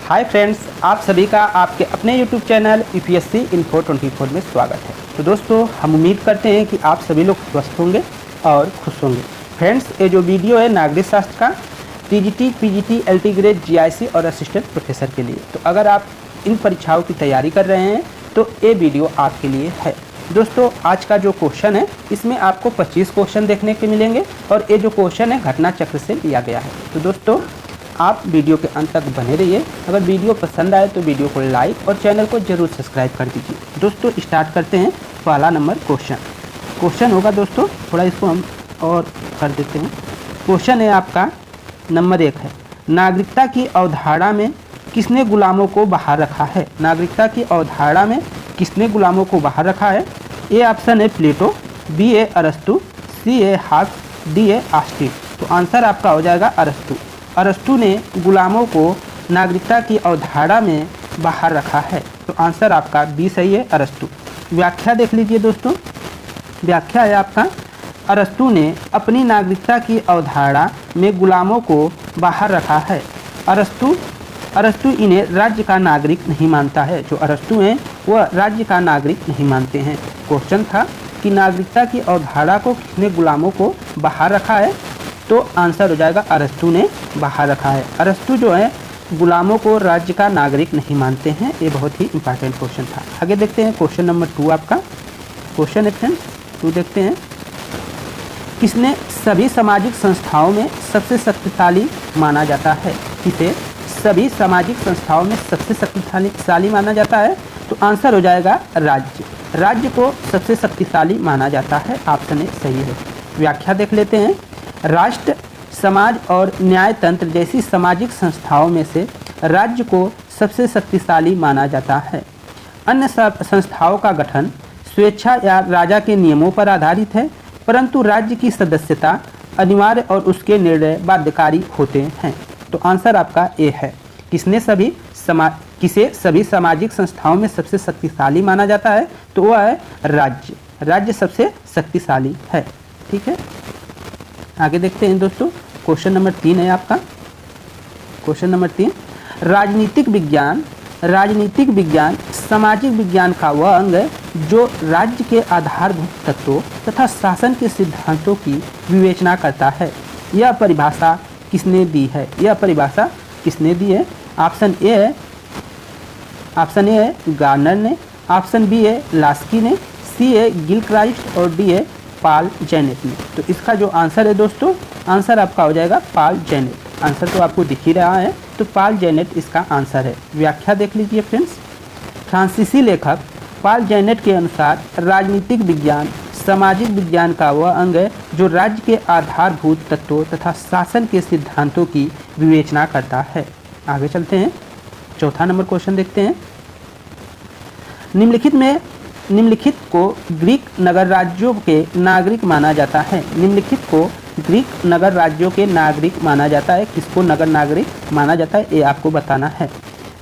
Hi friends, आप सभी का आपके अपने यूट्यूब चैनल यूपीएससी इन्फो 24 में स्वागत है। तो दोस्तों, हम उम्मीद करते हैं कि आप सभी लोग स्वस्थ होंगे और खुश होंगे। फ्रेंड्स, ये जो वीडियो है नागरिक शास्त्र का TGT, PGT, LT grade, GIC और असिस्टेंट प्रोफेसर के लिए। तो अगर आप इन परीक्षाओं की तैयारी कर रहे हैं तो ये वीडियो आपके लिए है। दोस्तों, आज का जो क्वेश्चन है इसमें आपको 25 क्वेश्चन देखने के मिलेंगे और ये जो क्वेश्चन है घटना चक्र से लिया गया है। तो दोस्तों, आप वीडियो के अंत तक बने रहिए। अगर वीडियो पसंद आए तो वीडियो को लाइक और चैनल को जरूर सब्सक्राइब कर दीजिए। दोस्तों, स्टार्ट करते हैं। पहला नंबर क्वेश्चन होगा दोस्तों, थोड़ा इसको हम और कर देते हैं। क्वेश्चन है आपका नंबर 1 है, नागरिकता की अवधारणा में किसने गुलामों को बाहर रखा है? नागरिकता की अवधारणा में किसने गुलामों को बाहर रखा है? ए ऑप्शन है प्लेटो, बी ए अरस्तु, सी ए हाक्स, डी ए ऑस्टिन। तो आंसर आपका हो जाएगा अरस्तु। अरस्तु ने गुलामों को नागरिकता की अवधारणा में बाहर रखा है। तो आंसर आपका बी सही है, अरस्तु। व्याख्या देख लीजिए दोस्तों। व्याख्या है आपका, अरस्तु ने अपनी नागरिकता की अवधारणा में गुलामों को बाहर रखा है। अरस्तु इन्हें राज्य का नागरिक नहीं मानता है। जो अरस्तु हैं वह राज्य का नागरिक नहीं मानते हैं। क्वेश्चन था कि नागरिकता की अवधारणा को किसने गुलामों को बाहर रखा है? तो आंसर हो जाएगा अरस्तु ने बाहर रखा है। अरस्तु जो है गुलामों को राज्य का नागरिक नहीं मानते हैं। ये बहुत ही इंपॉर्टेंट क्वेश्चन था। आगे देखते हैं क्वेश्चन नंबर 2 आपका। क्वेश्चन है फ्रेंड्स 2 देखते हैं। किसने सभी सामाजिक संस्थाओं में सबसे शक्तिशाली माना जाता है? किसे सभी सामाजिक संस्थाओं में सबसे शक्तिशाली माना जाता है? तो आंसर हो जाएगा राज्य। राज्य को सबसे शक्तिशाली माना जाता है। ऑप्शन ए सही है। व्याख्या देख लेते हैं। राष्ट्र, समाज और न्यायतंत्र जैसी सामाजिक संस्थाओं में से राज्य को सबसे शक्तिशाली माना जाता है। अन्य संस्थाओं का गठन स्वेच्छा या राजा के नियमों पर आधारित है, परंतु राज्य की सदस्यता अनिवार्य और उसके निर्णय बाध्यकारी होते हैं। तो आंसर आपका ए है। किसे सभी सामाजिक संस्थाओं में सबसे शक्तिशाली माना जाता है? तो वह है राज्य। राज्य सबसे शक्तिशाली है। ठीक है, आगे देखते हैं दोस्तों। क्वेश्चन नंबर 3 है आपका। क्वेश्चन नंबर 3, राजनीतिक विज्ञान सामाजिक विज्ञान का वह अंग है जो राज्य के आधारभूत तत्वों तथा शासन के सिद्धांतों की विवेचना करता है। यह परिभाषा किसने दी है? यह परिभाषा किसने दी है? ऑप्शन ए है गार्नर ने, ऑप्शन बी है लास्की ने, सी है गिलक्राइस्ट और डी है पॉल जेनेट ने। तो इसका जो आंसर है दोस्तों, आंसर आपका हो जाएगा पॉल जेनेट। आंसर तो आपको दिख ही रहा है। तो पॉल जेनेट इसका आंसर है। व्याख्या देख लीजिए फ्रेंड्स। फ्रांसीसी लेखक पॉल जेनेट के अनुसार राजनीतिक विज्ञान सामाजिक विज्ञान का वह अंग है जो राज्य के आधारभूत तत्वों तथा शासन के सिद्धांतों की विवेचना करता है। आगे चलते हैं। चौथा नंबर क्वेश्चन देखते हैं। निम्नलिखित को ग्रीक नगर राज्यों के नागरिक माना जाता है। निम्नलिखित को ग्रीक नगर राज्यों के नागरिक माना जाता है। किसको नगर नागरिक माना जाता है ये आपको बताना है।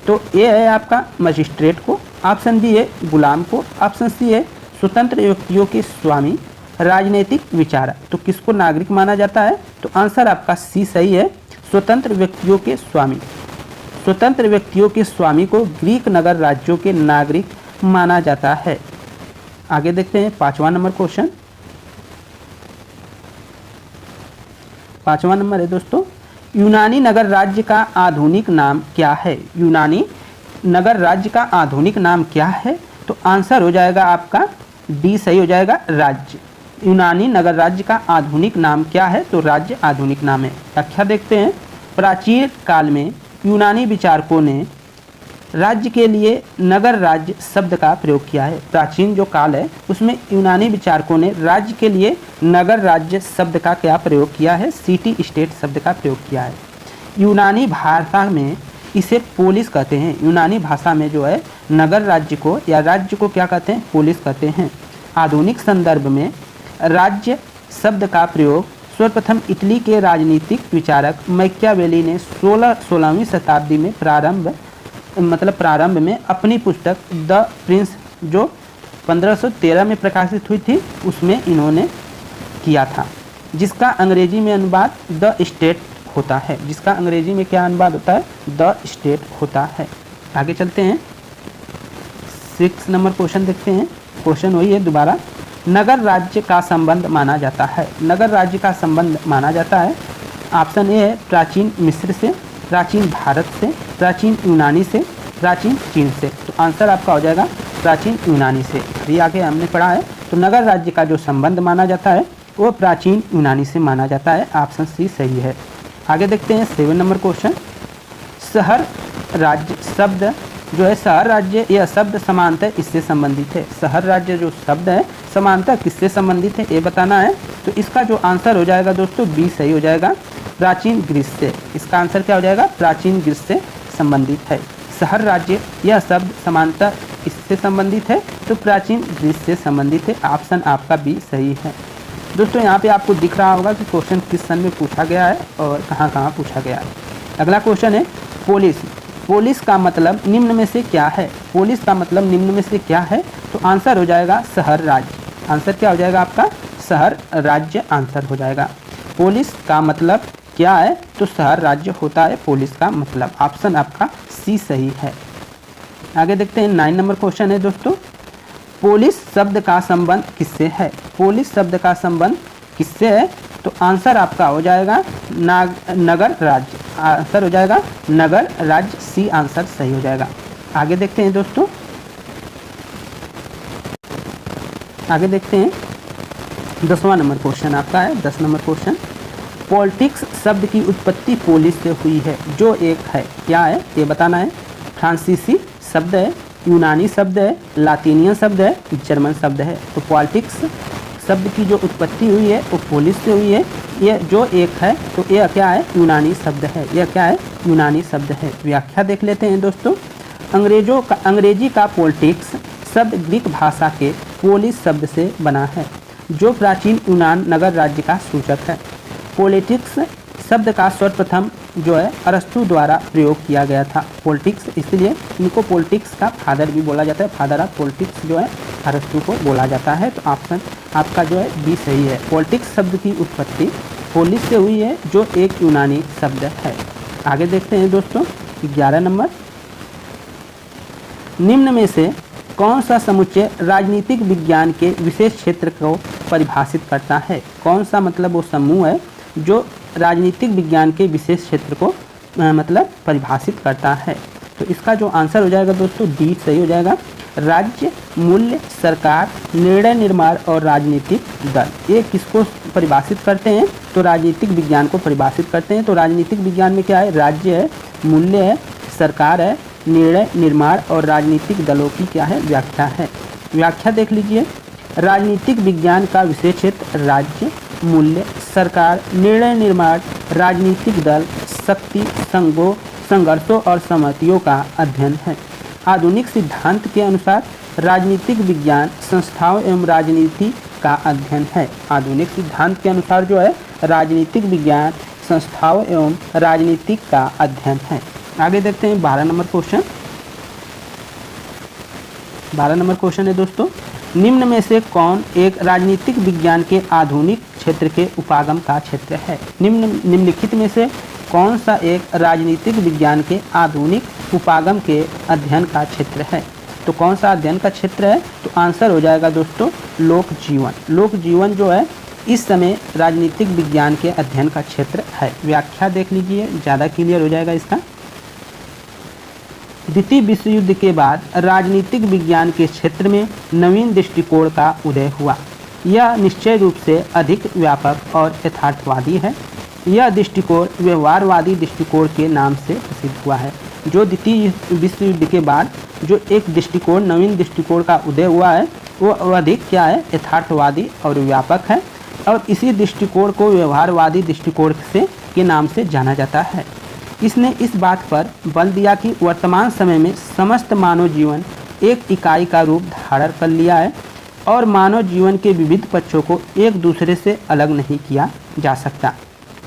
तो ए है आपका मजिस्ट्रेट को, ऑप्शन बी है गुलाम को, ऑप्शन सी है स्वतंत्र व्यक्तियों के स्वामी, राजनीतिक विचारक। तो किसको नागरिक माना जाता है? तो आंसर आपका सी सही है, स्वतंत्र व्यक्तियों के स्वामी। स्वतंत्र व्यक्तियों के स्वामी को ग्रीक नगर राज्यों के नागरिक माना जाता है। आगे देखते हैं 5वां नंबर क्वेश्चन। 5वां नंबर है दोस्तों, यूनानी नगर राज्य का आधुनिक नाम क्या है? यूनानी नगर राज्य का आधुनिक नाम क्या है? तो आंसर हो जाएगा आपका डी सही हो जाएगा, राज्य। यूनानी नगर राज्य का आधुनिक नाम क्या है? तो राज्य आधुनिक नाम है। व्याख्या देखते हैं। प्राचीन काल में यूनानी विचारकों ने राज्य के लिए नगर राज्य शब्द का प्रयोग किया है। प्राचीन जो काल है उसमें यूनानी विचारकों ने राज्य के लिए नगर राज्य शब्द का क्या प्रयोग किया है? सिटी स्टेट शब्द का प्रयोग किया है। यूनानी भाषा में इसे पोलिस कहते हैं। यूनानी भाषा में जो है नगर राज्य को या राज्य को क्या कहते हैं? पोलिस कहते हैं। आधुनिक संदर्भ में राज्य शब्द का प्रयोग सर्वप्रथम इटली के राजनीतिक विचारक मैकियावेली ने 16वीं शताब्दी में प्रारंभ में अपनी पुस्तक द प्रिंस जो 1513 में प्रकाशित हुई थी उसमें इन्होंने किया था, जिसका अंग्रेजी में अनुवाद द स्टेट होता है, जिसका अंग्रेजी में क्या अनुवाद होता है, द स्टेट होता है। आगे चलते हैं, 6 नंबर क्वेश्चन देखते हैं। क्वेश्चन वही है दोबारा, नगर राज्य का संबंध माना जाता है। नगर राज्य का संबंध माना जाता है, ऑप्शन ए है प्राचीन मिस्र से, प्राचीन भारत से, प्राचीन यूनानी से, प्राचीन चीन से। तो आंसर आपका हो जाएगा प्राचीन यूनानी से। अभी आगे हमने पढ़ा है, तो नगर राज्य का जो संबंध माना जाता है वो प्राचीन यूनानी से माना जाता है। ऑप्शन सी सही है। आगे देखते हैं 7 नंबर क्वेश्चन, शहर राज्य शब्द जो है, शहर राज्य यह शब्द समानतः इससे संबंधित है। शहर राज्य जो शब्द है समानतः किससे संबंधित है ये बताना है। तो इसका जो आंसर हो जाएगा दोस्तों बी सही हो जाएगा, प्राचीन ग्रीस से। इसका आंसर क्या हो जाएगा, प्राचीन ग्रीस से संबंधित है। शहर राज्य यह शब्द समानतः इससे संबंधित है, तो प्राचीन ग्रीस से संबंधित है। ऑप्शन आपका बी सही है। दोस्तों यहाँ पे आपको दिख रहा होगा कि क्वेश्चन किस सन में पूछा गया है और कहाँ कहाँ पूछा गया है। अगला क्वेश्चन है पोलिस। पोलिस का मतलब निम्न में से क्या है। पोलिस का मतलब निम्न में से क्या है, तो आंसर हो जाएगा शहर राज्य। आंसर क्या हो जाएगा आपका, शहर राज्य आंसर हो जाएगा। पोलिस का मतलब क्या है, तो शहर राज्य होता है पोलिस का मतलब। ऑप्शन आपका सी सही है। आगे देखते हैं 9 नंबर क्वेश्चन है दोस्तों, पोलिस शब्द का संबंध किससे है। पोलिस शब्द का संबंध किससे है, तो आंसर आपका हो जाएगा नगर राज्य। आंसर हो जाएगा नगर राज्य, सी आंसर सही हो जाएगा। आगे देखते हैं दोस्तों, आगे देखते हैं 10वां नंबर क्वेश्चन आपका है। 10 नंबर क्वेश्चन, पॉलिटिक्स शब्द की उत्पत्ति पोलिस से हुई है, जो एक है, क्या है ये बताना है। फ्रांसीसी शब्द है, यूनानी शब्द है, लातीनियन शब्द है, जर्मन शब्द है। तो पॉलिटिक्स शब्द की जो उत्पत्ति हुई है वो पोलिस से हुई है। ये जो एक है तो यह क्या है, यूनानी शब्द है। यह क्या है, यूनानी शब्द है। व्याख्या देख लेते हैं दोस्तों, अंग्रेजी का पॉलिटिक्स शब्द ग्रीक भाषा के पोलिस शब्द से बना है, जो प्राचीन यूनान नगर राज्य का सूचक है। पॉलिटिक्स शब्द का सर्वप्रथम जो है अरस्तु द्वारा प्रयोग किया गया था। पॉलिटिक्स, इसलिए इनको पॉलिटिक्स का फादर भी बोला जाता है। फादर ऑफ पॉलिटिक्स जो है अरस्तु को बोला जाता है। तो ऑप्शन आपका जो है बी सही है। पॉलिटिक्स शब्द की उत्पत्ति पोलिस से हुई है, जो एक यूनानी शब्द है। आगे देखते हैं दोस्तों 11 नंबर, निम्न में से कौन सा समुच्चय राजनीतिक विज्ञान के विशेष क्षेत्र को परिभाषित करता है। कौन सा मतलब वो समूह है जो राजनीतिक विज्ञान के विशेष क्षेत्र को मतलब परिभाषित करता है। तो इसका जो आंसर हो जाएगा दोस्तों डी सही हो जाएगा। राज्य, मूल्य, सरकार, निर्णय निर्माण और राजनीतिक दल, ये किसको परिभाषित करते हैं, तो राजनीतिक विज्ञान को परिभाषित करते हैं। तो राजनीतिक विज्ञान में क्या है, राज्य है, मूल्य है, सरकार है, निर्णय निर्माण और राजनीतिक दलों की क्या है, व्याख्या है। व्याख्या देख लीजिए, राजनीतिक विज्ञान का विशेष क्षेत्र राज्य, मूल्य, सरकार, निर्णय निर्माण, राजनीतिक दल, शक्ति, संघर्षों और सहमतियों का अध्ययन है। आधुनिक सिद्धांत के अनुसार राजनीतिक विज्ञान संस्थाओं एवं राजनीति का अध्ययन है। आधुनिक सिद्धांत के अनुसार जो है राजनीतिक विज्ञान संस्थाओं एवं राजनीतिक का अध्ययन है। आगे देखते हैं 12 नंबर क्वेश्चन। 12 नंबर क्वेश्चन है दोस्तों, निम्न में से कौन एक राजनीतिक विज्ञान के आधुनिक क्षेत्र के उपागम का क्षेत्र है। निम्नलिखित में से कौन सा एक राजनीतिक विज्ञान के आधुनिक उपागम के अध्ययन का क्षेत्र है। तो कौन सा अध्ययन का क्षेत्र है, तो आंसर हो जाएगा दोस्तों लोक जीवन। लोक जीवन जो है इस समय राजनीतिक विज्ञान के अध्ययन का क्षेत्र है। व्याख्या देख लीजिए, ज़्यादा क्लियर हो जाएगा इसका। द्वितीय विश्व युद्ध के बाद राजनीतिक विज्ञान के क्षेत्र में नवीन दृष्टिकोण का उदय हुआ। यह निश्चय रूप से अधिक व्यापक और यथार्थवादी है। यह दृष्टिकोण व्यवहारवादी दृष्टिकोण के नाम से प्रसिद्ध हुआ है। जो द्वितीय विश्व युद्ध के बाद जो एक दृष्टिकोण, नवीन दृष्टिकोण का उदय हुआ है, वो अधिक क्या है, यथार्थवादी और व्यापक है। और इसी दृष्टिकोण को व्यवहारवादी दृष्टिकोण के नाम से जाना जाता है। इसने इस बात पर बल दिया कि वर्तमान समय में समस्त मानव जीवन एक इकाई का रूप धारण कर लिया है और मानव जीवन के विविध पक्षों को एक दूसरे से अलग नहीं किया जा सकता।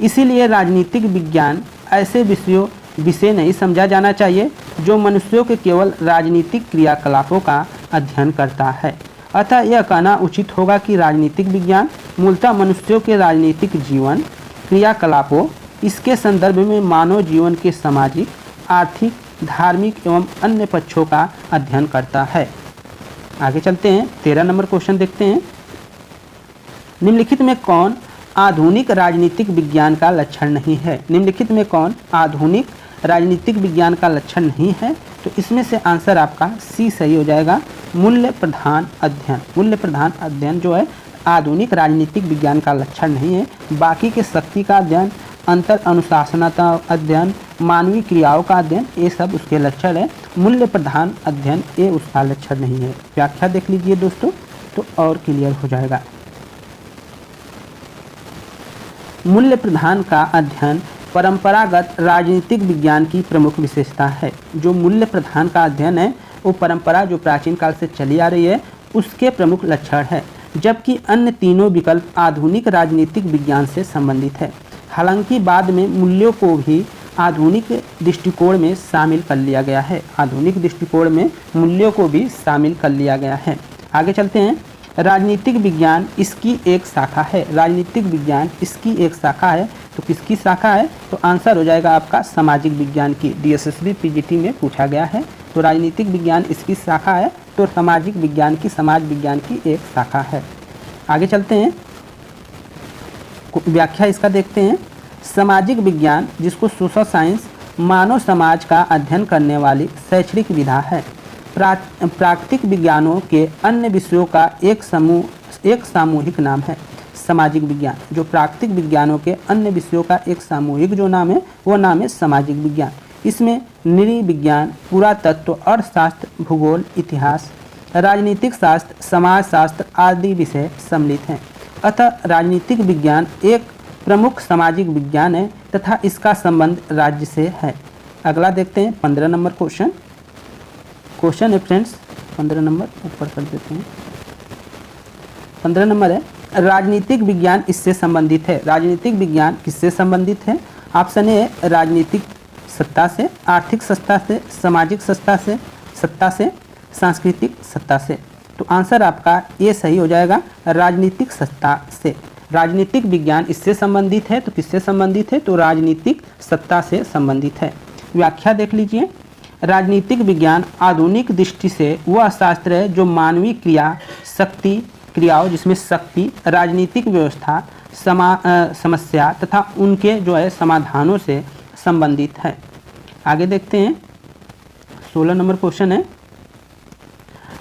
इसीलिए राजनीतिक विज्ञान ऐसे विषय नहीं समझा जाना चाहिए जो मनुष्यों के केवल राजनीतिक क्रियाकलापों का अध्ययन करता है। अतः यह कहना उचित होगा कि राजनीतिक विज्ञान मूलतः मनुष्यों के राजनीतिक जीवन, क्रियाकलापों इसके संदर्भ में मानव जीवन के सामाजिक, आर्थिक, धार्मिक एवं अन्य पक्षों का अध्ययन करता है। आगे चलते हैं, 13 नंबर क्वेश्चन देखते हैं। निम्नलिखित में कौन आधुनिक राजनीतिक विज्ञान का लक्षण नहीं है? निम्नलिखित में कौन आधुनिक राजनीतिक विज्ञान का लक्षण नहीं है? तो इसमें से आंसर आपका सी सही हो जाएगा, मूल्य प्रधान अध्ययन। मूल्य प्रधान अध्ययन जो है आधुनिक राजनीतिक विज्ञान का लक्षण नहीं है। बाकी के शक्ति का अध्ययन, अंतर अनुशासनता अध्ययन, मानवीय क्रियाओं का अध्ययन, ये सब उसके लक्षण है। मूल्य प्रधान अध्ययन ये उसका लक्षण नहीं है। व्याख्या देख लीजिए दोस्तों तो और क्लियर हो जाएगा। मूल्य प्रधान का अध्ययन परंपरागत राजनीतिक विज्ञान की प्रमुख विशेषता है। जो मूल्य प्रधान का अध्ययन है वो परंपरा जो प्राचीन काल से चली आ रही है उसके प्रमुख लक्षण है, जबकि अन्य तीनों विकल्प आधुनिक राजनीतिक विज्ञान से संबंधित है। हालांकि बाद में मूल्यों को भी आधुनिक दृष्टिकोण में शामिल कर लिया गया है। आधुनिक दृष्टिकोण में मूल्यों को भी शामिल कर लिया गया है। आगे चलते हैं, राजनीतिक विज्ञान इसकी एक शाखा है। राजनीतिक विज्ञान इसकी एक शाखा है, तो किसकी शाखा है? तो आंसर हो जाएगा आपका सामाजिक विज्ञान की। DSSB PGT में पूछा गया है, तो राजनीतिक विज्ञान इसकी शाखा है, तो सामाजिक विज्ञान की, समाज विज्ञान की एक शाखा है। आगे चलते हैं, व्याख्या इसका देखते हैं। सामाजिक विज्ञान, जिसको सोशल साइंस, मानव समाज का अध्ययन करने वाली शैक्षणिक विधा है। प्राकृतिक विज्ञानों के अन्य विषयों का एक सामूहिक नाम है सामाजिक विज्ञान। जो प्राकृतिक विज्ञानों के अन्य विषयों का एक सामूहिक जो नाम है वो नाम है सामाजिक विज्ञान। इसमें नृविज्ञान, पुरातत्व, अर्थशास्त्र, भूगोल, इतिहास, राजनीतिक शास्त्र, समाज शास्त्र आदि विषय सम्मिलित हैं। अतः राजनीतिक विज्ञान एक प्रमुख सामाजिक विज्ञान है तथा इसका संबंध राज्य से है। अगला देखते हैं 15 नंबर क्वेश्चन है फ्रेंड्स। 15 नंबर ऊपर कर देते हैं। 15 नंबर है, राजनीतिक विज्ञान इससे संबंधित है। राजनीतिक विज्ञान किससे संबंधित है? ऑप्शन ए राजनीतिक सत्ता से, आर्थिक सत्ता से, सामाजिक सत्ता से, सांस्कृतिक सत्ता से। तो आंसर आपका ये सही हो जाएगा, राजनीतिक सत्ता से। राजनीतिक विज्ञान इससे संबंधित है, तो किससे संबंधित है? तो राजनीतिक सत्ता से संबंधित है। व्याख्या देख लीजिए। राजनीतिक विज्ञान आधुनिक दृष्टि से वह शास्त्र है जो मानवीय क्रियाओं जिसमें शक्ति, राजनीतिक व्यवस्था, समस्या तथा उनके जो है समाधानों से संबंधित है। आगे देखते हैं, 16 नंबर क्वेश्चन है,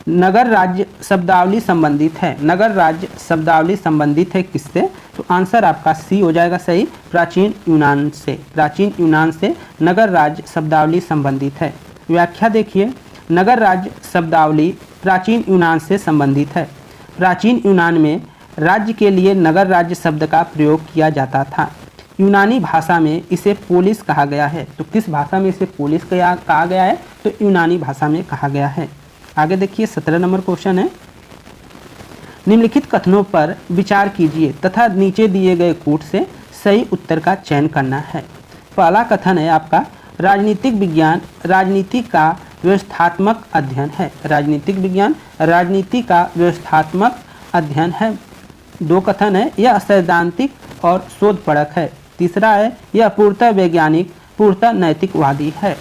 नगर राज्य शब्दावली संबंधित है। नगर राज्य शब्दावली संबंधित है किससे? तो आंसर आपका सी हो जाएगा सही, प्राचीन यूनान से। प्राचीन यूनान से नगर राज्य शब्दावली संबंधित है। व्याख्या देखिए, नगर राज्य शब्दावली प्राचीन यूनान से संबंधित है। प्राचीन यूनान में राज्य के लिए नगर राज्य शब्द का प्रयोग किया जाता था। यूनानी भाषा में इसे पोलिस कहा गया है। तो किस भाषा में इसे पोलिस कहा गया है? तो यूनानी भाषा में कहा गया है। आगे देखिए 17 नंबर क्वेश्चन है, निम्नलिखित कथनों पर विचार कीजिए तथा नीचे दिए गए कूट से सही उत्तर का चयन करना है। पहला कथन है आपका, राजनीतिक विज्ञान राजनीति का व्यवस्थात्मक अध्ययन है। राजनीतिक विज्ञान राजनीति का व्यवस्थात्मक अध्ययन है। दो कथन है, यह सैद्धांतिक और शोधपरक है। तीसरा है, यह पूर्णतः वैज्ञानिक, पूर्णतः नैतिकवादी है।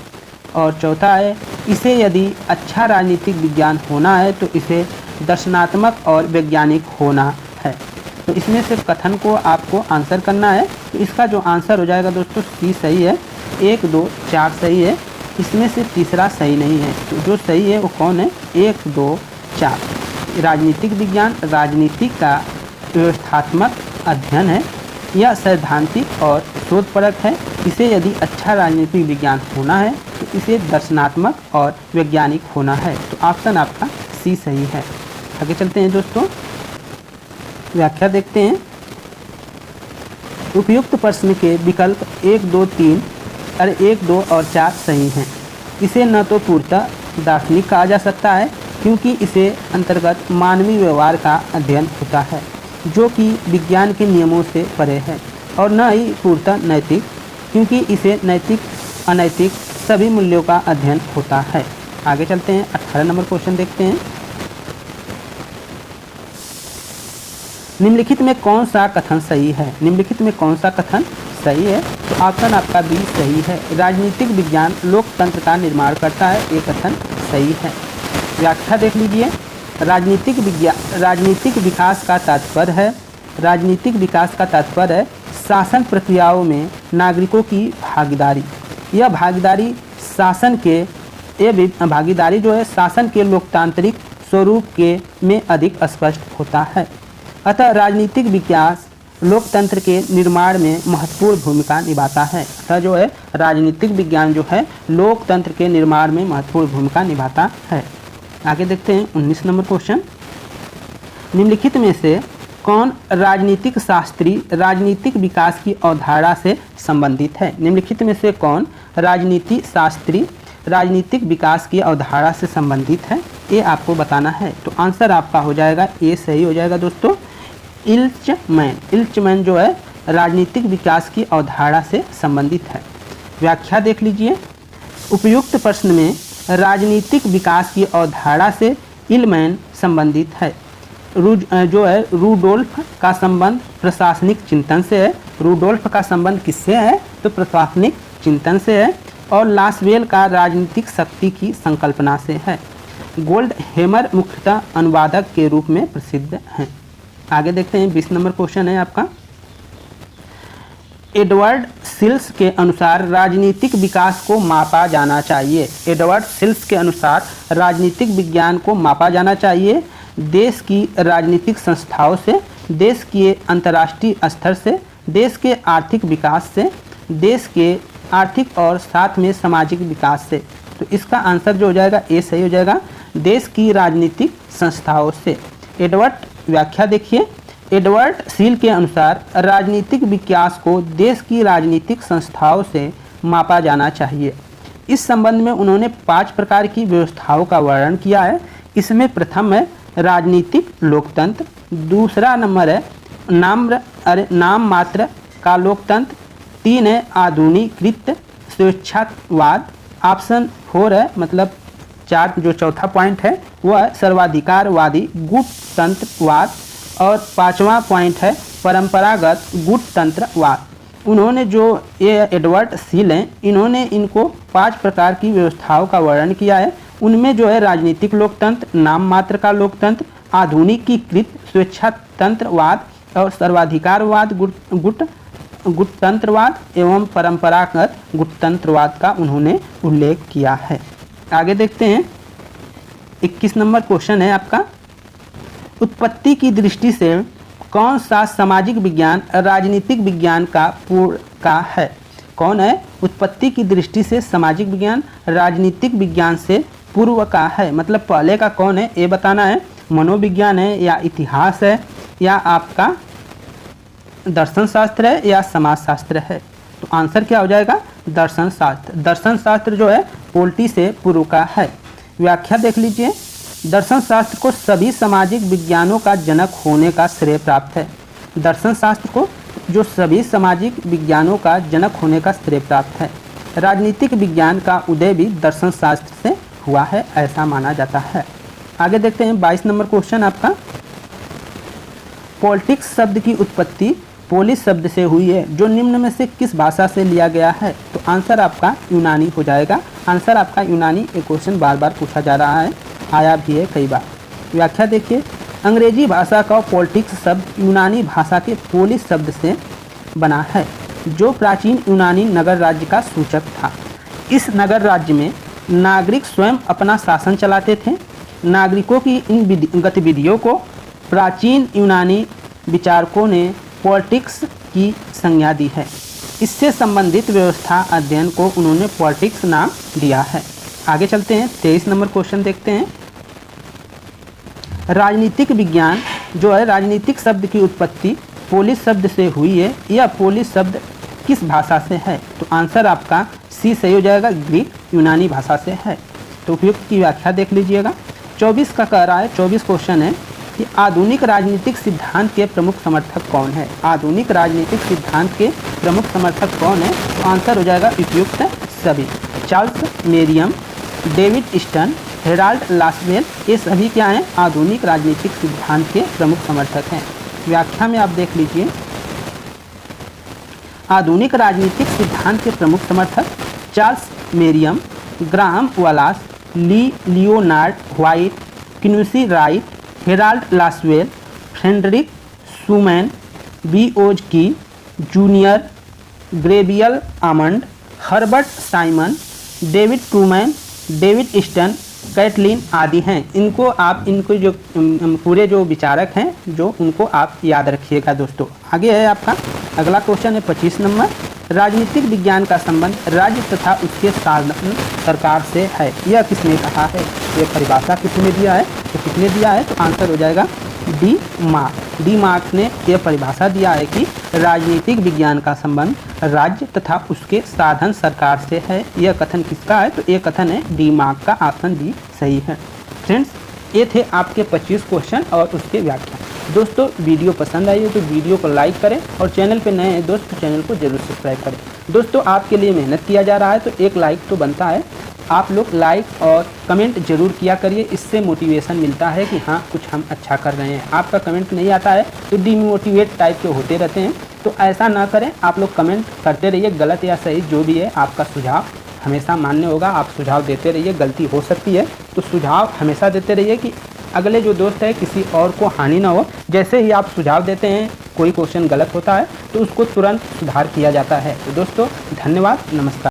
और चौथा है, इसे यदि अच्छा राजनीतिक विज्ञान होना है तो इसे दर्शनात्मक और वैज्ञानिक होना है। तो इसमें से कथन को आपको आंसर करना है। तो इसका जो आंसर हो जाएगा दोस्तों सी सही है, 1, 2, 4 सही है। इसमें से तीसरा सही नहीं है। तो जो सही है वो कौन है? 1, 2, 4। राजनीतिक विज्ञान राजनीति का व्यवस्थात्मक अध्ययन है। यह सैद्धांतिक और शोधपरक है। इसे यदि अच्छा राजनीतिक विज्ञान होना है तो इसे दर्शनात्मक और वैज्ञानिक होना है। तो ऑप्शन आपका सी सही है। आगे चलते हैं दोस्तों, व्याख्या देखते हैं। उपयुक्त प्रश्न के विकल्प 1, 2 और 4 सही हैं। इसे न तो पूर्णतः दार्शनिक कहा जा सकता है क्योंकि इसे अंतर्गत मानवीय व्यवहार का अध्ययन होता है जो कि विज्ञान के नियमों से परे है, और न ही पूर्णतः नैतिक क्योंकि इसे नैतिक अनैतिक सभी मूल्यों का अध्ययन होता है। आगे चलते हैं, 18 नंबर क्वेश्चन देखते हैं। निम्नलिखित में कौन सा कथन सही है? निम्नलिखित में कौन सा कथन सही है, तो ऑप्शन आपका बी सही है। राजनीतिक विज्ञान लोकतंत्र का निर्माण करता है, ये कथन सही है। व्याख्या देख लीजिए। राजनीतिक विकास का तात्पर्य है, राजनीतिक विकास का तात्पर्य है शासन प्रक्रियाओं में नागरिकों की भागीदारी। यह भागीदारी भागीदारी जो है शासन के लोकतांत्रिक स्वरूप के में अधिक स्पष्ट होता है। अतः राजनीतिक विकास लोकतंत्र के निर्माण में महत्वपूर्ण भूमिका निभाता है। अतः जो है राजनीतिक विज्ञान जो है लोकतंत्र के निर्माण में महत्वपूर्ण भूमिका निभाता है। आगे देखते हैं 19 नंबर क्वेश्चन। निम्नलिखित में से कौन राजनीतिक शास्त्री राजनीतिक विकास की अवधारणा से संबंधित है? निम्नलिखित में से कौन राजनीति शास्त्री राजनीतिक विकास की अवधारणा से संबंधित है, ये आपको बताना है। तो आंसर आपका हो जाएगा ए सही हो जाएगा दोस्तों, इल्चमैन जो है राजनीतिक विकास की अवधारणा से संबंधित है। व्याख्या देख लीजिए। उपयुक्त प्रश्न में राजनीतिक विकास की अवधारणा से इल्मैन संबंधित है। जो है रूडोल्फ का संबंध प्रशासनिक चिंतन से है। रूडोल्फ का संबंध किससे है? तो प्रशासनिक चिंतन से है। और लासवेल का राजनीतिक शक्ति की संकल्पना से है। गोल्ड हेमर मुख्यतः अनुवादक के रूप में प्रसिद्ध हैं। आगे देखते हैं 20 नंबर क्वेश्चन है आपका। एडवर्ड सिल्स के अनुसार राजनीतिक विकास को मापा जाना चाहिए। एडवर्ड सिल्स के अनुसार राजनीतिक विज्ञान को मापा जाना चाहिए देश की राजनीतिक संस्थाओं से, देश के अंतर्राष्ट्रीय स्तर से, देश के आर्थिक विकास से, देश के आर्थिक और साथ में सामाजिक विकास से। तो इसका आंसर जो हो जाएगा ए सही हो जाएगा, देश की राजनीतिक संस्थाओं से। एडवर्ड व्याख्या देखिए। एडवर्ड सील के अनुसार राजनीतिक विकास को देश की राजनीतिक संस्थाओं से मापा जाना चाहिए। इस संबंध में उन्होंने 5 प्रकार की व्यवस्थाओं का वर्णन किया है। इसमें प्रथम है राजनीतिक लोकतंत्र, दूसरा नंबर है नाम मात्र का लोकतंत्र, 3 है आधुनिकृत स्वेच्छावाद, ऑप्शन 4 है मतलब 4 जो चौथा पॉइंट है वह है सर्वाधिकारवादी गुटतंत्रवाद, और 5वां पॉइंट है परंपरागत गुटतंत्रवाद। उन्होंने जो ये एडवर्ड सील हैं, इन्होंने इनको 5 प्रकार की व्यवस्थाओं का वर्णन किया है। उनमें जो है राजनीतिक लोकतंत्र, नाम मात्र का लोकतंत्र, आधुनिकीकृत स्वेच्छातंत्रवाद और सर्वाधिकारवाद गुटतंत्रवाद एवं परंपरागत गुटतंत्रवाद का उन्होंने उल्लेख किया है। आगे देखते हैं 21 नंबर क्वेश्चन है आपका। उत्पत्ति की दृष्टि से कौन सा सामाजिक विज्ञान राजनीतिक विज्ञान का पूर्व का है? कौन है? उत्पत्ति की दृष्टि से सामाजिक विज्ञान राजनीतिक विज्ञान से पूर्व का है, मतलब पहले का कौन है ये बताना है। मनोविज्ञान है या इतिहास है या आपका दर्शन शास्त्र है या समाजशास्त्र है? तो आंसर क्या हो जाएगा? दर्शन शास्त्र। दर्शन शास्त्र जो है पोलिटी से पूर्व का है। व्याख्या देख लीजिए। दर्शन शास्त्र को सभी सामाजिक विज्ञानों का जनक होने का श्रेय प्राप्त है। दर्शन शास्त्र को जो सभी सामाजिक विज्ञानों का जनक होने का श्रेय प्राप्त है। राजनीतिक विज्ञान का उदय भी दर्शन शास्त्र से हुआ है, ऐसा माना जाता है। आगे देखते हैं 22 नंबर क्वेश्चन आपका। पॉलिटिक्स शब्द की उत्पत्ति पोलिस शब्द से हुई है, जो निम्न में से किस भाषा से लिया गया है? तो आंसर आपका यूनानी हो जाएगा। आंसर आपका यूनानी। ये क्वेश्चन बार बार पूछा जा रहा है, आया भी है कई बार। व्याख्या देखिए। अंग्रेजी भाषा का पॉलिटिक्स शब्द यूनानी भाषा के पोलिस शब्द से बना है, जो प्राचीन यूनानी नगर राज्य का सूचक था। इस नगर राज्य में नागरिक स्वयं अपना शासन चलाते थे। नागरिकों की इन गतिविधियों को प्राचीन यूनानी विचारकों ने पॉलिटिक्स की संज्ञा दी है। इससे संबंधित व्यवस्था अध्ययन को उन्होंने पॉलिटिक्स नाम दिया है। आगे चलते हैं 23 नंबर क्वेश्चन देखते हैं। राजनीतिक विज्ञान जो है राजनीतिक शब्द की उत्पत्ति पोलिस शब्द से हुई है। यह पोलिस शब्द किस भाषा से है? तो आंसर आपका सी सही हो जाएगा, ग्रीक यूनानी भाषा से है। तो उपयुक्त की व्याख्या देख लीजिएगा। 24 का कह रहा है, 24 क्वेश्चन है कि आधुनिक राजनीतिक सिद्धांत के प्रमुख समर्थक कौन है? आधुनिक राजनीतिक सिद्धांत के प्रमुख समर्थक कौन है? तो आंसर हो जाएगा उपयुक्त सभी। Charles मेरियम, David stern, Herald Lasswell, ये सभी क्या हैं? आधुनिक राजनीतिक सिद्धांत के प्रमुख समर्थक हैं। व्याख्या में आप देख लीजिए। आधुनिक राजनीतिक सिद्धांत के प्रमुख समर्थक Charles Merriam, Graham Wallas, Leonard White, Quincy Wright, Harold Lasswell, Frederick Schuman, बीओज Key junior, Gabriel Almond, Herbert Simon, David Truman, David Easton, Catlin आदि हैं। इनको जो पूरे जो विचारक हैं जो उनको आप याद रखिएगा दोस्तों। आगे है आपका अगला क्वेश्चन है 25 नंबर। राजनीतिक विज्ञान का संबंध राज्य तथा उसके शासन सरकार से है। यह किसने कहा है? ये परिभाषा किसने दिया है? तो किसने दिया है? तो आंसर हो जाएगा डी मार्क। डी मार्क ने यह परिभाषा दिया है कि राजनीतिक विज्ञान का संबंध राज्य तथा उसके साधन सरकार से है। यह कथन किसका है? तो ये कथन है डी मार्क का। ऑप्शन डी सही है। फ्रेंड्स, ये थे आपके 25 क्वेश्चन और उसके व्याख्या। दोस्तों, वीडियो पसंद आई हो तो वीडियो को लाइक करें और चैनल पे नए हैं दोस्त तो चैनल को जरूर सब्सक्राइब करें। दोस्तों, आपके लिए मेहनत किया जा रहा है तो एक लाइक तो बनता है। आप लोग लाइक और कमेंट जरूर किया करिए, इससे मोटिवेशन मिलता है कि हाँ कुछ हम अच्छा कर रहे हैं। आपका कमेंट नहीं आता है तो डिमोटिवेट टाइप के होते रहते हैं, तो ऐसा ना करें। आप लोग कमेंट करते रहिए, गलत या सही जो भी है आपका सुझाव हमेशा मान्य होगा। आप सुझाव देते रहिए, गलती हो सकती है तो सुझाव हमेशा देते रहिए कि अगले जो दोस्त है किसी और को हानि ना हो। जैसे ही आप सुझाव देते हैं, कोई क्वेश्चन गलत होता है तो उसको तुरंत सुधार किया जाता है। तो दोस्तों, धन्यवाद, नमस्कार।